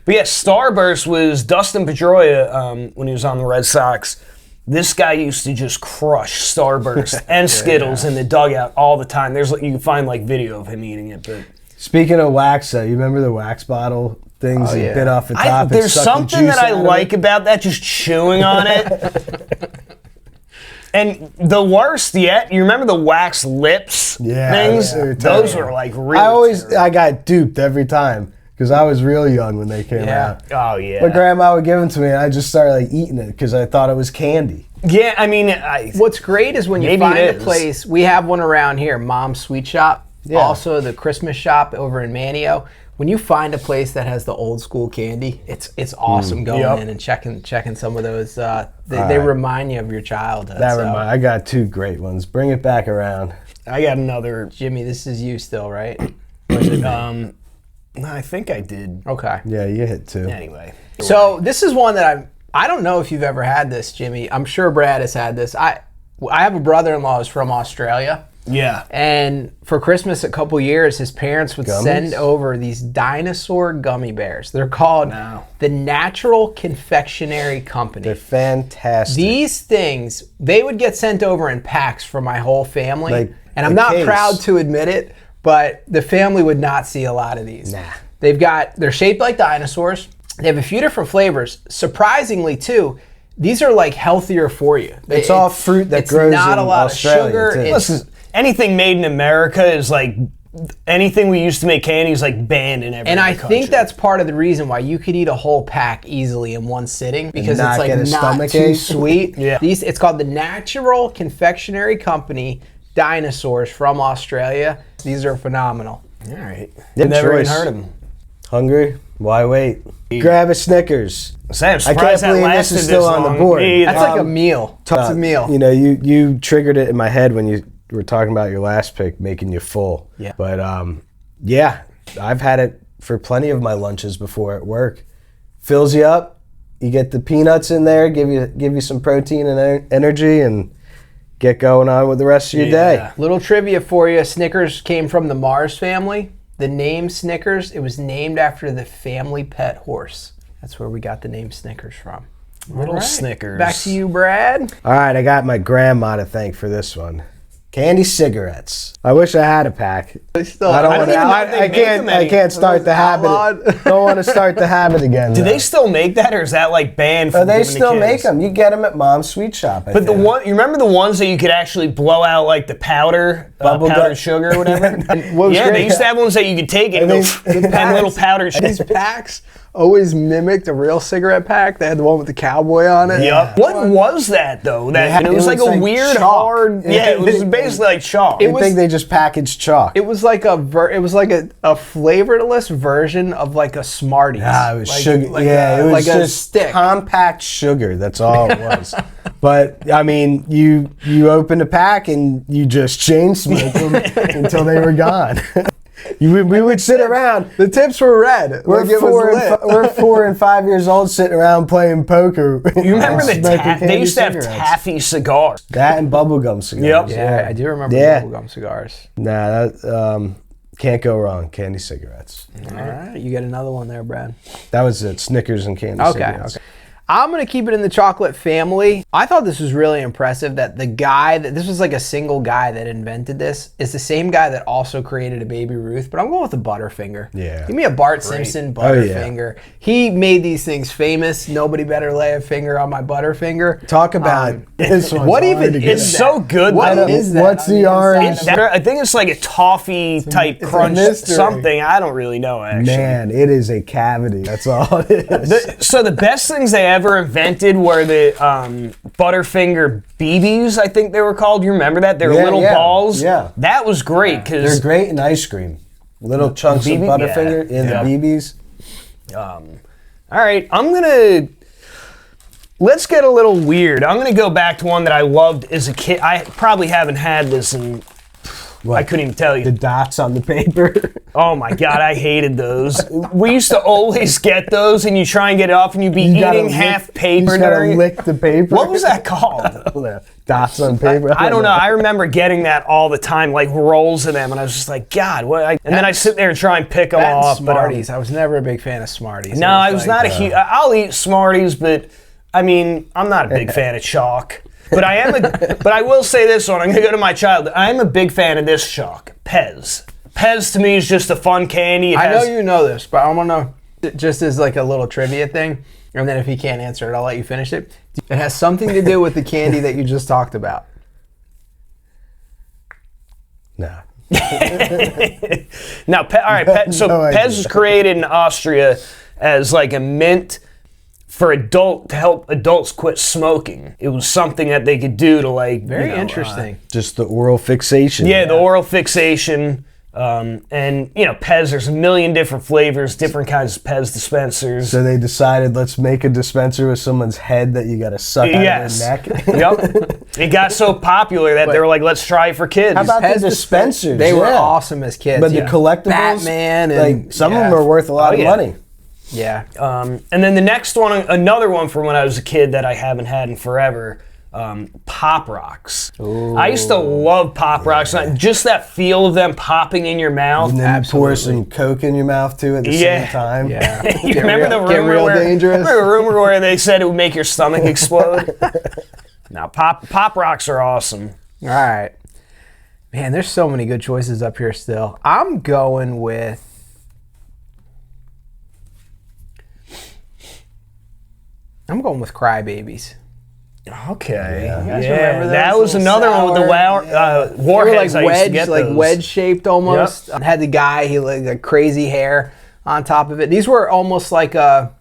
yeah, Starburst was Dustin Pedroia when he was on the Red Sox. This guy used to just crush Starburst and Skittles in the dugout all the time. You can find like video of him eating it. But speaking of wax, you remember the wax bottle things you bit off the top? There's something that I like about that, just chewing on it. And the worst yet, you remember the wax lips things? Yeah, those were like really I got duped every time. Because I was real young when they came out. Oh, yeah. My grandma would give them to me, and I just started like eating it because I thought it was candy. Yeah, I mean... What's great is when you find a place... We have one around here, Mom's Sweet Shop. Yeah. Also, the Christmas shop over in Manio. When you find a place that has the old school candy, it's awesome going in and checking some of those. They remind you of your childhood. I got two great ones. Bring it back around. I got another... Jimmy, this is you still, right? No, I think I did. Okay. Yeah, you hit two. Anyway. So this is one that I don't know if you've ever had this, Jimmy. I'm sure Brad has had this. I have a brother-in-law who's from Australia. Yeah. And for Christmas a couple years, his parents would send over these dinosaur gummy bears. They're called the Natural Confectionery Company. They're fantastic. These things, they would get sent over in packs for my whole family. And I'm not proud to admit it, but the family would not see a lot of these. Nah. They're shaped like dinosaurs. They have a few different flavors. Surprisingly, too, these are like healthier for you. It's all fruit that grows in Australia. It's not a lot of sugar. Listen, anything made in America is like, anything we used to make candy is like banned in every country. And I think that's part of the reason why you could eat a whole pack easily in one sitting, because it's like not too sweet. It's called the Natural Confectionery Company Dinosaurs from Australia. These are phenomenal. All right. Never even heard of them. Hungry? Why wait? Grab a Snickers. I'm surprised that lasted this still on the board. That's like a meal. It's a meal. You know, you triggered it in my head when you were talking about your last pick, making you full. Yeah. But yeah, I've had it for plenty of my lunches before at work. Fills you up. You get the peanuts in there, give you some protein and energy, and get going on with the rest of your day. Little trivia for you. Snickers came from the Mars family. The name Snickers, it was named after the family pet horse. That's where we got the name Snickers from. Little Snickers. Back to you, Brad. All right, I got my grandma to thank for this one. Candy cigarettes. I wish I had a pack. I can't start the habit. Don't want to start the habit again. Do they still make that, or is that like banned? They still make them. You get them at Mom's Sweet Shop. But you remember the ones that you could actually blow out like the powder, powdered sugar or whatever? They used to have ones that you could take and little powdered sugar. These packs always mimicked a real cigarette pack. They had the one with the cowboy on it. Yep. What was that though? It was like a weird hard. Yeah, it was basically like chalk. I think they just packaged chalk. It was like a flavorless version of like a Smarties. It was sugar. It was like just a stick. Compact sugar. That's all it was. But I mean, you opened a pack and you just chain smoked them until they were gone. We would sit around. The tips were red. We're 4 and 5 years old sitting around playing poker. You remember they used to have taffy cigars. That and bubblegum cigars. Yep. Yeah, I do remember bubblegum cigars. Nah, that can't go wrong. Candy cigarettes. All right, you get another one there, Brad. That was it. Snickers and candy cigarettes. Okay. I'm going to keep it in the chocolate family. I thought this was really impressive that this was like a single guy that invented this, is the same guy that also created a Baby Ruth, but I'm going with a Butterfinger. Yeah. Give me a Bart Simpson Butterfinger. He made these things famous. Nobody better lay a finger on my Butterfinger. Talk about this one. What even is It's so good. What is that? What's the orange? I think it's like a toffee type crunch something. I don't really know, actually. Man, it is a cavity. That's all it is. So the best things they ever invented were the Butterfinger BBs, I think they were called. You remember that? They were little balls. Yeah. That was great. They're great in ice cream. Little chunks of Butterfinger in the BBs. All right, let's get a little weird. I'm going to go back to one that I loved as a kid. I probably haven't had this in... I couldn't even tell you. The dots on the paper. Oh my God, I hated those. We used to always get those, and you try and get it off, and you'd be eating half paper. You gotta lick the paper. What was that called? Dots on paper. I don't know. I remember getting that all the time, like rolls of them, and I was just like, God, what? And then I sit there and try and pick them off. Smarties. I was never a big fan of Smarties. No, I was not a huge. I'll eat Smarties, but I mean, I'm not a big fan of chalk. But but I will say this one. I'm going to go to my childhood. I'm a big fan of this chalk, Pez. Pez to me is just a fun candy. I know you know this, but I want to know, just as like a little trivia thing, and then if you can't answer it, I'll let you finish it. It has something to do with the candy that you just talked about. No. Now, all right. So Pez was created in Austria as like a mint for to help adults quit smoking. It was something that they could do to like... Very interesting. Just the oral fixation. Yeah, the oral fixation. And, Pez, there's a million different flavors, different kinds of Pez dispensers. So they decided, let's make a dispenser with someone's head that you got to suck out of their neck. Yep. It got so popular that they were like, let's try it for kids. How about the dispensers? They were awesome as kids. But the collectibles... Batman and... some of them are worth a lot of money. Yeah. And then the next one, another one from when I was a kid that I haven't had in forever, Pop Rocks. Ooh. I used to love Pop Rocks. Just that feel of them popping in your mouth. And then pour some Coke in your mouth too at the same time. Yeah. You remember the rumor where they said it would make your stomach explode? Now, Pop Rocks are awesome. All right. Man, there's so many good choices up here still. I'm going with... Crybabies. Okay. Yeah. You guys remember those? That was another one with the warheads. They were like wedge shaped almost. Yep. Had the guy, he had crazy hair on top of it. These were almost like not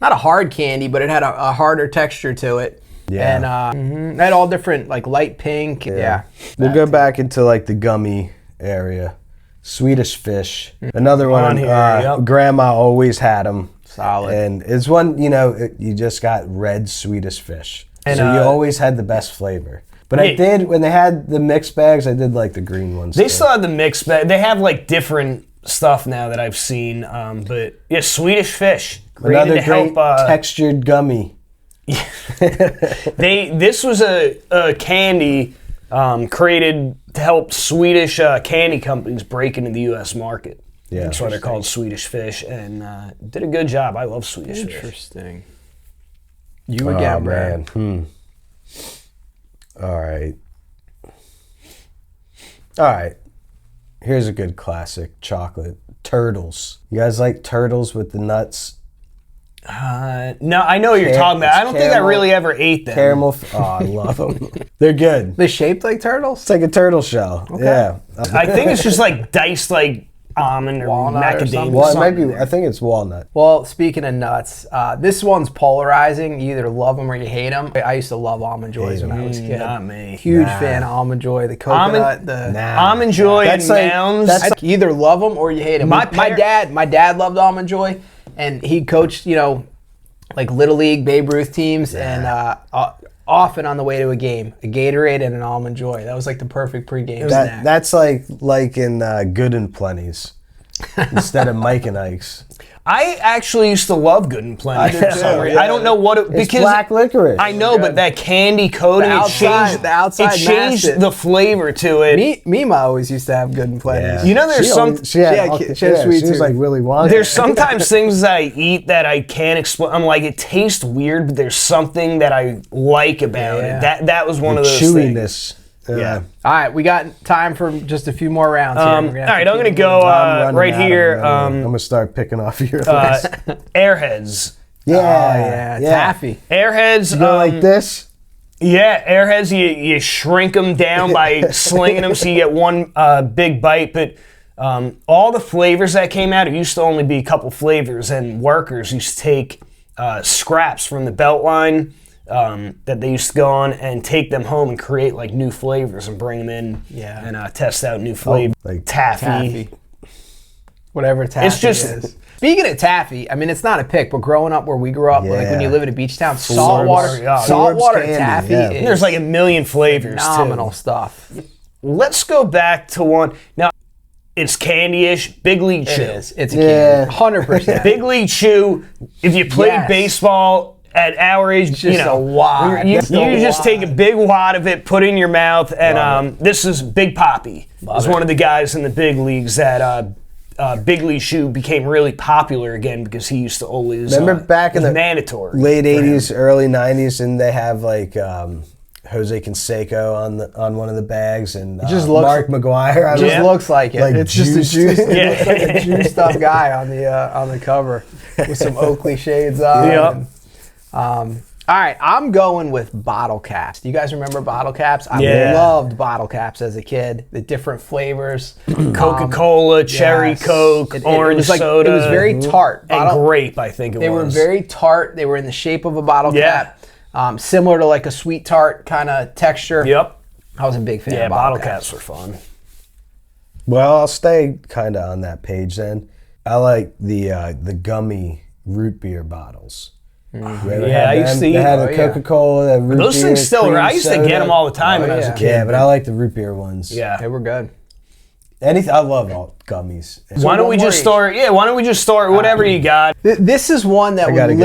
a hard candy, but it had a harder texture to it. Yeah. And it had all different, like light pink. Yeah. We'll go back into like the gummy area. Swedish Fish. Another one. Grandma always had them. Solid. And it's one, you just got red Swedish Fish. And so you always had the best flavor. But I did, when they had the mixed bags, I did like the green ones. They still have the mixed bag. They have like different stuff now that I've seen. But yeah, Swedish Fish. Another great textured gummy. This was a candy created to help Swedish candy companies break into the U.S. market. Yeah, that's why they're called Swedish Fish, and did a good job. I love Swedish Fish. Interesting. You again, man. All right. Here's a good classic chocolate. Turtles. You guys like turtles with the nuts? No, I know what you're talking about. I don't think I really ever ate them. Caramel. I love them. They're good. They shaped like turtles? It's like a turtle shell. Okay. Yeah. I think it's just like diced like almond or macadamia. Well, it might be. I think it's walnut. Well, speaking of nuts, this one's polarizing. You either love them or you hate them. I used to love Almond Joys when I was a kid. Not me. Huge fan of Almond Joy. The coconut, Almond Joy and Mounds. That's like, you either love them or you hate them. My dad loved Almond Joy, and he coached, like Little League, Babe Ruth teams, and often on the way to a game, a Gatorade and an Almond Joy. That was like the perfect pregame snack. That's like in Good and Plenty's. instead of Mike and Ike's. I actually used to love Good and Plenty. I don't know what it, because it's black licorice. I know, but that candy coating, it changed the flavor to it. Mima always used to have Good and Plenty. Yeah. You know, there's she was like Willy Wonka. There's sometimes things that I eat that I can't explain. I'm like, it tastes weird, but there's something that I like about it. That was one of those chewiness. Things. Yeah. All right, we got time for just a few more rounds here. All right, I'm going to go right here. I'm going to start picking off your list. Airheads. Yeah. Taffy. Airheads. You go like this? Yeah, Airheads, you shrink them down by slinging them so you get one big bite. But all the flavors that came out, it used to only be a couple flavors, and workers used to take scraps from the belt line that they used to go on and take them home and create like new flavors and bring them in and test out new flavors. Like taffy. Whatever taffy is. Speaking of taffy, I mean, it's not a pick, but growing up where we grew up, like when you live in a beach town, saltwater taffy is there's like a million flavors. Phenomenal stuff. Let's go back to one. Now, it's candy-ish. Big League Chew. It is. It's a candy. 100%. Big League Chew. If you played baseball at our age, just a wad. You just take a big wad of it, put it in your mouth, and this is Big Papi. Is one of the guys in the big leagues that Big League Chew became really popular again because he used to always remember back in the mandatory late '80s, early '90s, and they have like Jose Canseco on one of the bags and Mark McGuire. It just looks like it. Like it's just a juice. It looks like a juiced up guy on the cover with some Oakley shades on. Yep. All right, I'm going with bottle caps. Do you guys remember bottle caps? I loved bottle caps as a kid. The different flavors. Coca-Cola, cherry Coke, orange soda. It was very tart. And grape, I think it was. They were very tart. They were in the shape of a bottle cap. Similar to like a sweet tart kind of texture. Yep. I was a big fan of bottle caps were fun. Well, I'll stay kind of on that page then. I like the gummy root beer bottles. I used to eat. They had a Coca-Cola, root those beer, things still were. I used to get them all the time when I was a kid. Yeah, but I like the root beer ones. Yeah, they were good. I love all gummies. So why don't we just start? Yeah, why don't we just start whatever you got? This is one that would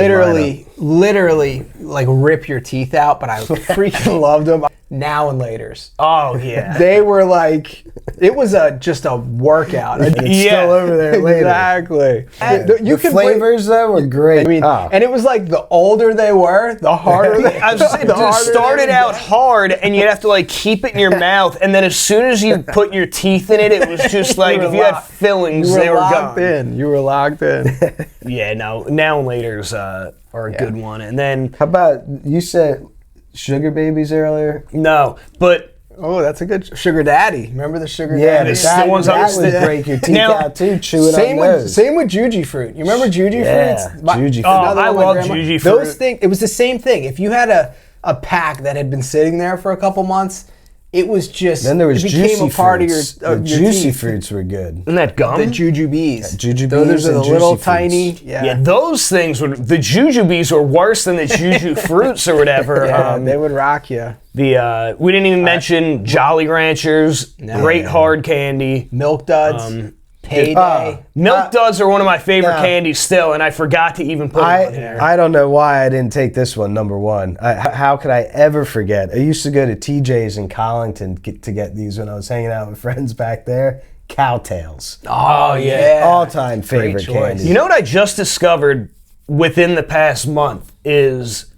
literally like rip your teeth out, but I freaking loved them. Now and Laters. Oh yeah, they were like, it was just a workout. It's still over there later. Exactly. Yeah. The flavors though were great. I mean, and it was like the older they were, the harder they. I was saying, it started out hard, and you'd have to like keep it in your mouth, and then as soon as you put your teeth in it, it was just like if you had fillings, they were gone. You were locked in. Yeah, no. Now and Laters are a good one, and then how about you said Sugar Babies earlier? No, but that's a good Sugar Daddy. Remember the Sugar Daddy? Yeah, the ones that would break your teeth out too. Chew it on those. Same with Juji Fruit. You remember Juji Fruits? Juji Fruit. I love Juji Fruit. Those things. It was the same thing. If you had a pack that had been sitting there for a couple months, it was just. Then there was Juicy Fruits. The Juicy Fruits were good. Isn't that gum? The Jujubes. Jujubes. Those are the little tiny. Yeah, those things were. The Jujubes were worse than the Juju Fruits or whatever. They would rock you. We didn't even mention Jolly Ranchers. Great hard candy. Milk Duds. Payday. Milk Duds are one of my favorite candies still, and I forgot to even put it on there. I don't know why I didn't take this one, number one. How could I ever forget? I used to go to TJ's in Collington to get these when I was hanging out with friends back there. Cowtails. Oh, yeah. All-time favorite candy. You know what I just discovered within the past month is,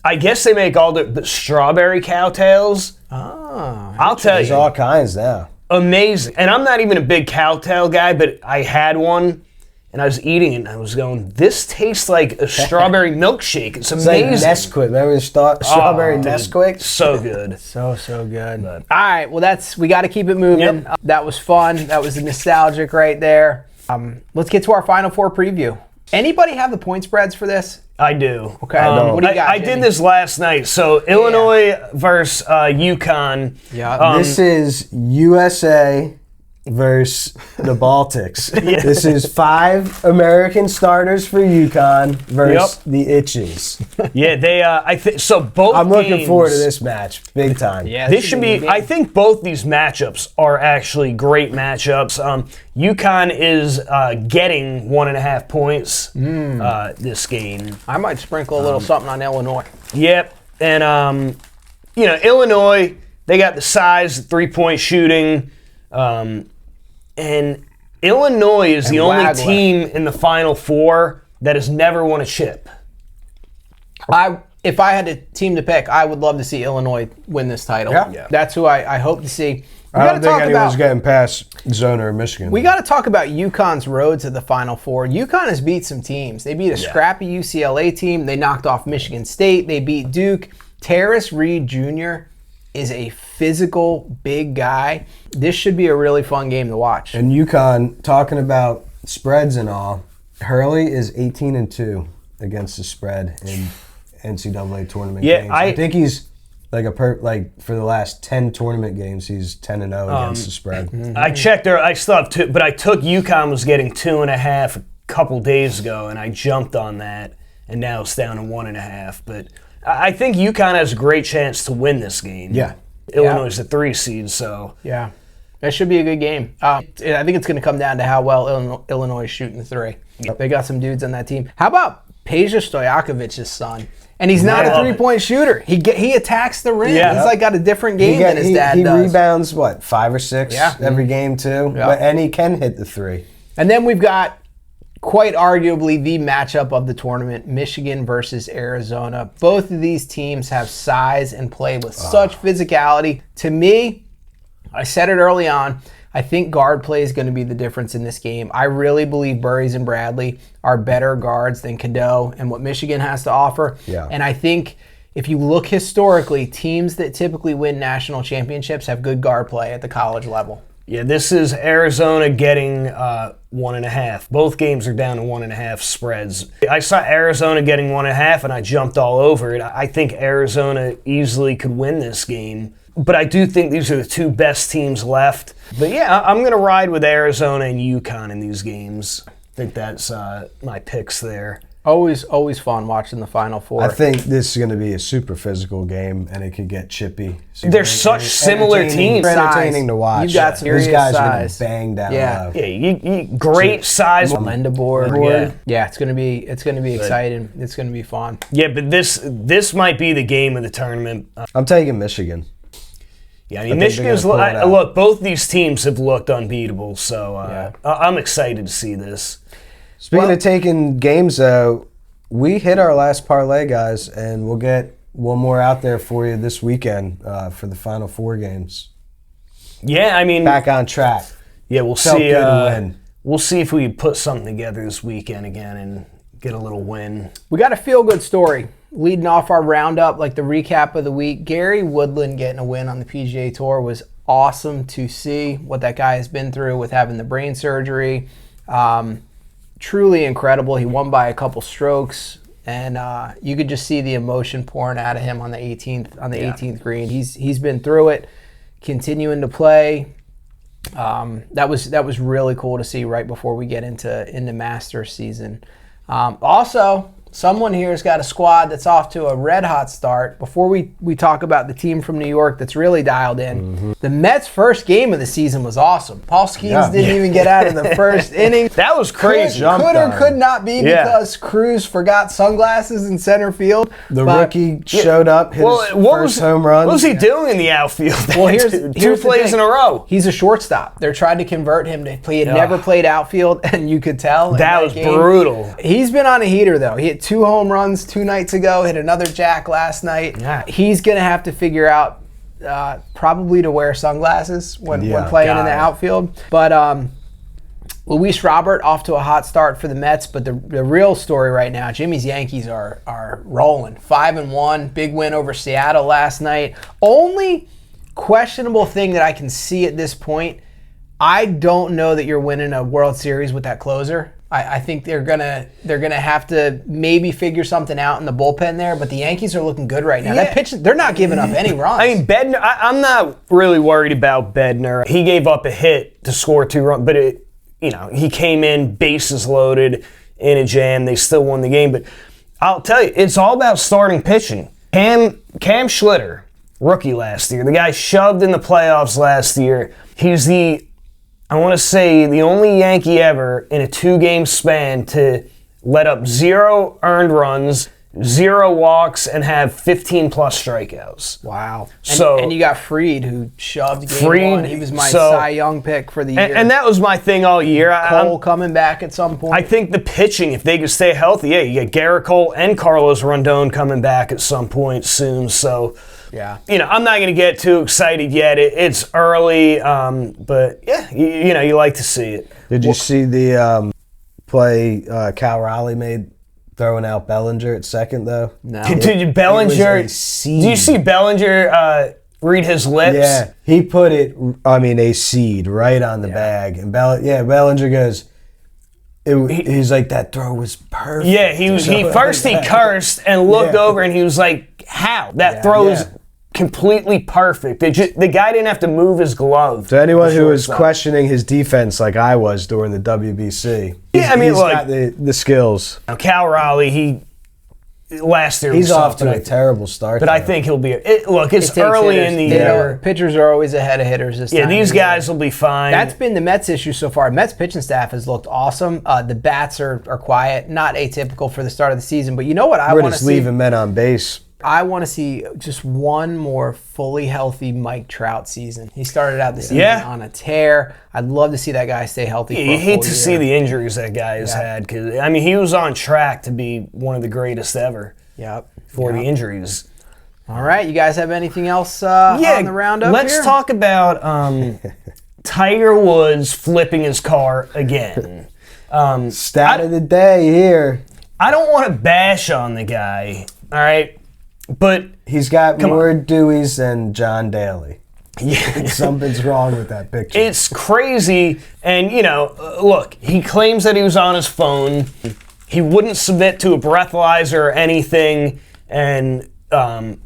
I guess they make all the strawberry Cowtails. Oh. I'll tell you. There's all kinds now. Amazing. And I'm not even a big cowtail guy, but I had one and I was eating it and I was going, this tastes like a strawberry milkshake. It's amazing. It's like Nesquik. Remember the strawberry Nesquik? So good. So good. All right, well we got to keep it moving. Yep. That was fun. That was nostalgic right there. Let's get to our Final Four preview. Anybody have the point spreads for this? I do. Okay. What do you got, I did this last night. So Illinois versus UConn. Yeah. This is USA versus the Baltics. This is 5 American starters for UConn versus the Itches. So both I'm looking games, forward to this match, big time. Yeah, this should be. I think both these matchups are actually great matchups. UConn is getting 1.5 points this game. I might sprinkle a little something on Illinois. Yep, and Illinois, they got the size, 3-point shooting. And Illinois is the only team in the Final Four that has never won a chip. If I had a team to pick, I would love to see Illinois win this title. Yeah. That's who I hope to see. I don't think anyone's getting past Zona or Michigan. We got to talk about UConn's road to the Final Four. UConn has beat some teams. They beat a scrappy UCLA team. They knocked off Michigan State. They beat Duke. Terrace Reed Jr. is a physical, big guy. This should be a really fun game to watch. And UConn, talking about spreads and all, Hurley is 18-2 against the spread in NCAA tournament games. I think he's for the last 10 tournament games, he's 10-0 against the spread. I checked there. I still have 2, but I took UConn was getting 2.5 a couple days ago, and I jumped on that, and now it's down to 1.5. But I think UConn has a great chance to win this game. Yeah. Illinois is the 3 seed, so. Yeah. That should be a good game. I think it's going to come down to how well Illinois is shooting the 3. Yep. They got some dudes on that team. How about Peja Stojakovic's son? And he's not a 3-point shooter. He attacks the rim. Yeah. He's got a different game than his dad does. He rebounds, 5 or 6 every game, too. Yeah. And he can hit the 3. And then we've got quite arguably the matchup of the tournament, Michigan versus Arizona. Both of these teams have size and play with such physicality. To me, I said it early on, I think guard play is going to be the difference in this game. I really believe Burries and Bradley are better guards than Cadeau and what Michigan has to offer. Yeah. And I think if you look historically, teams that typically win national championships have good guard play at the college level. Yeah, this is Arizona getting 1.5. Both games are down to 1.5 spreads. I saw Arizona getting 1.5, and I jumped all over it. I think Arizona easily could win this game. But I do think these are the 2 best teams left. But yeah, I'm going to ride with Arizona and UConn in these games. I think that's my picks there. Always fun watching the Final Four. I think this is going to be a super physical game, and it could get chippy. They're such similar teams. Entertaining to watch. You've got serious These guys size. are going to bang down low. Yeah, you great size. Lenda board. Yeah, it's going to be exciting. It's going to be fun. Yeah, but this might be the game of the tournament. I'm taking Michigan. Yeah, I mean, Michigan's look. Both these teams have looked unbeatable, so I'm excited to see this. Speaking of taking games, though, we hit our last parlay, guys, and we'll get one more out there for you this weekend for the Final Four games. Yeah, I mean, back on track. Yeah, we'll see. We'll see if we put something together this weekend again and get a little win. We got a feel-good story leading off our roundup, like the recap of the week. Gary Woodland getting a win on the PGA Tour was awesome to see. What that guy has been through with having the brain surgery. Truly incredible. He won by a couple strokes, and you could just see the emotion pouring out of him on the 18th green. He's been through it, continuing to play. That was really cool to see right before we get into Masters season. Also, someone here has got a squad that's off to a red hot start. Before we talk about the team from New York that's really dialed in, the Mets' first game of the season was awesome. Paul Skeens didn't even get out of the first inning. That was crazy. Could not be because Cruz forgot sunglasses in center field. The rookie showed up, hit his first home run. What was he doing in the outfield? Well, here's two plays in a row. He's a shortstop. They're trying to convert him to play. He had never played outfield, and you could tell. That was brutal. He's been on a heater, though. He hit 2 home runs 2 nights ago, hit another jack last night. Yeah. He's going to have to figure out probably to wear sunglasses when playing in the outfield. But Luis Robert off to a hot start for the Mets, but the real story right now, Jimmy's Yankees are rolling. 5-1, big win over Seattle last night. Only questionable thing that I can see at this point, I don't know that you're winning a World Series with that closer. I think they're gonna have to maybe figure something out in the bullpen there, but the Yankees are looking good right now. Yeah. That pitch, they're not giving up any runs. I mean, Bednar, I'm not really worried about Bednar. He gave up a hit to score 2 runs, but he came in bases loaded in a jam. They still won the game, but I'll tell you, it's all about starting pitching. Cam Schlitter, rookie last year, the guy shoved in the playoffs last year. He's I want to say the only Yankee ever in a 2-game span to let up 0 earned runs, 0 walks, and have 15-plus strikeouts. Wow. So, and you got Fried, who shoved game 1. He was my Cy Young pick for the year. And that was my thing all year. Cole coming back at some point. I think the pitching, if they could stay healthy, you get Garrett Cole and Carlos Rondon coming back at some point soon. So, yeah, I'm not going to get too excited yet. It's early, but yeah, you like to see it. Did you see the play Cal Raleigh made throwing out Bellinger at second though? No. Did Bellinger? Do you see Bellinger read his lips? Yeah, he put a seed right on the bag, and Bellinger goes. He's like, that throw was perfect. Yeah, he cursed and looked over and he was like, how? That throw is completely perfect. The guy didn't have to move his glove. To anyone who was questioning his defense like I was during the WBC, he's got the skills. Cal Raleigh, last year he's off to a terrible start. But I think he'll be. It's early in the year. Pitchers are always ahead of hitters this time. Yeah, these guys will be fine. That's been the Mets' issue so far. Mets pitching staff has looked awesome. The bats are quiet, not atypical for the start of the season. But you know what I want to see? We're just leaving men on base. I want to see just one more fully healthy Mike Trout season. He started out the season on a tear. I'd love to see that guy stay healthy. You hate to see the injuries that guy has had because he was on track to be one of the greatest ever. Yep. For the injuries. All right, you guys have anything else on the roundup? Let's talk about Tiger Woods flipping his car again. Stat of the day here. I don't want to bash on the guy. All right. But he's got more Deweys than John Daly. Yeah. Something's wrong with that picture. It's crazy. And, look, he claims that he was on his phone. He wouldn't submit to a breathalyzer or anything. And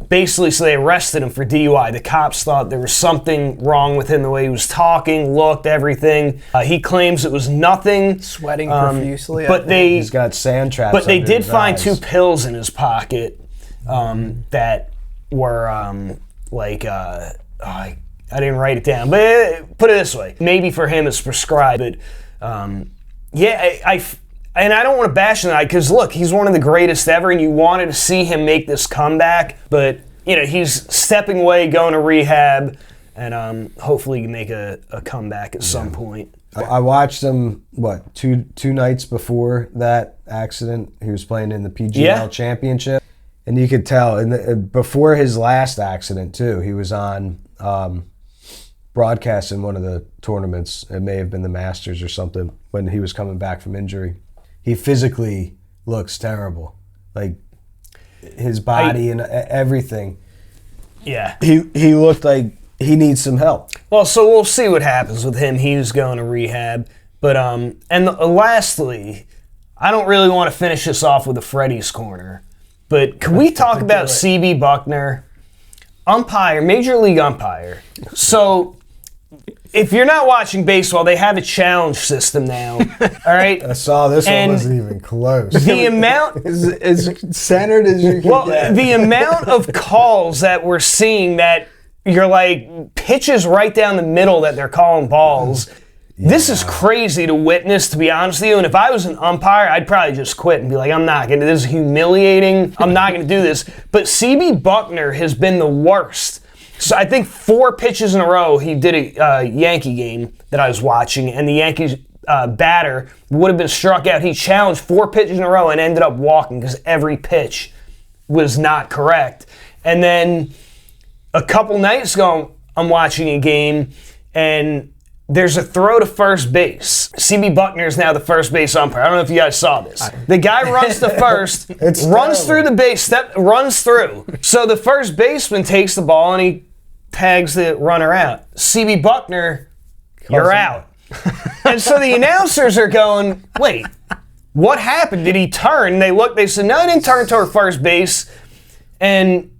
basically, so they arrested him for DUI. The cops thought there was something wrong with him, the way he was talking, looked, everything. He claims it was nothing. Sweating profusely. But he's got sand traps. But they did find 2 pills in his pocket. That were I didn't write it down, but put it this way: maybe for him it's prescribed, but and I don't want to bash him because look, he's one of the greatest ever, and you wanted to see him make this comeback, but he's stepping away, going to rehab, and hopefully he can make a comeback at some point. I watched him two nights before that accident. He was playing in the PGL Championship. And you could tell, before his last accident, too, he was on broadcast in one of the tournaments. It may have been the Masters or something, when he was coming back from injury. He physically looks terrible. Like, his body and everything. Yeah. He looked like he needs some help. Well, so we'll see what happens with him. He's going to rehab. But, lastly, I don't really want to finish this off with a Freddie's Corner. But can we talk about C.B. Buckner, Major League umpire? So, if you're not watching baseball, they have a challenge system now. All right? I saw this one wasn't even close. The amount as centered as you can get. The amount of calls that we're seeing that you're like pitches right down the middle that they're calling balls. This is crazy to witness, to be honest with you. And if I was an umpire, I'd probably just quit and be like, I'm not going to. This is humiliating. I'm not going to do this. But C.B. Buckner has been the worst. So I think 4 pitches in a row, he did a Yankee game that I was watching, and the Yankees batter would have been struck out. He challenged 4 pitches in a row and ended up walking because every pitch was not correct. And then a couple nights ago, I'm watching a game, and there's a throw to first base. C.B. Buckner is now the first base umpire. I don't know if you guys saw this. The guy runs to first, runs through the base, runs through. So the first baseman takes the ball and he tags the runner out. C.B. Buckner you're out. And so the announcers are going, wait, what happened? Did he turn? They looked, they said, no, he didn't turn toward first base. And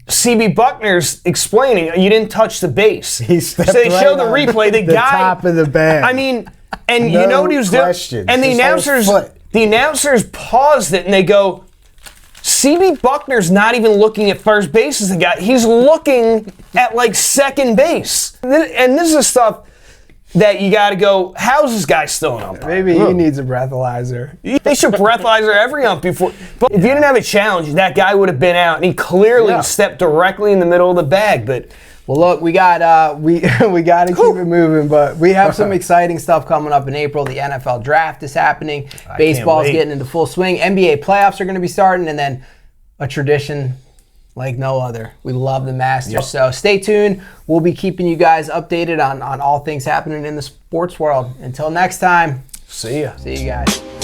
CB Buckner's explaining, you didn't touch the base. He stepped so they right show the replay. The guy, top of the bag. I mean, and no you know what he was doing? And the announcers paused it and they go, CB Buckner's not even looking at first base as the guy. He's looking at like second base. And this is stuff that you got to go, how's this guy still an umpire? Maybe he needs a breathalyzer. They should breathalyzer every ump before. But if you didn't have a challenge, that guy would have been out. And he clearly stepped directly in the middle of the bag. But well, look, we got we got to keep it moving, but we have some exciting stuff coming up in April. The NFL draft is happening. Baseball's getting into full swing. NBA playoffs are going to be starting, and then a tradition like no other. We love the Masters. Yep. So stay tuned. We'll be keeping you guys updated on all things happening in the sports world. Until next time. See ya. See you guys.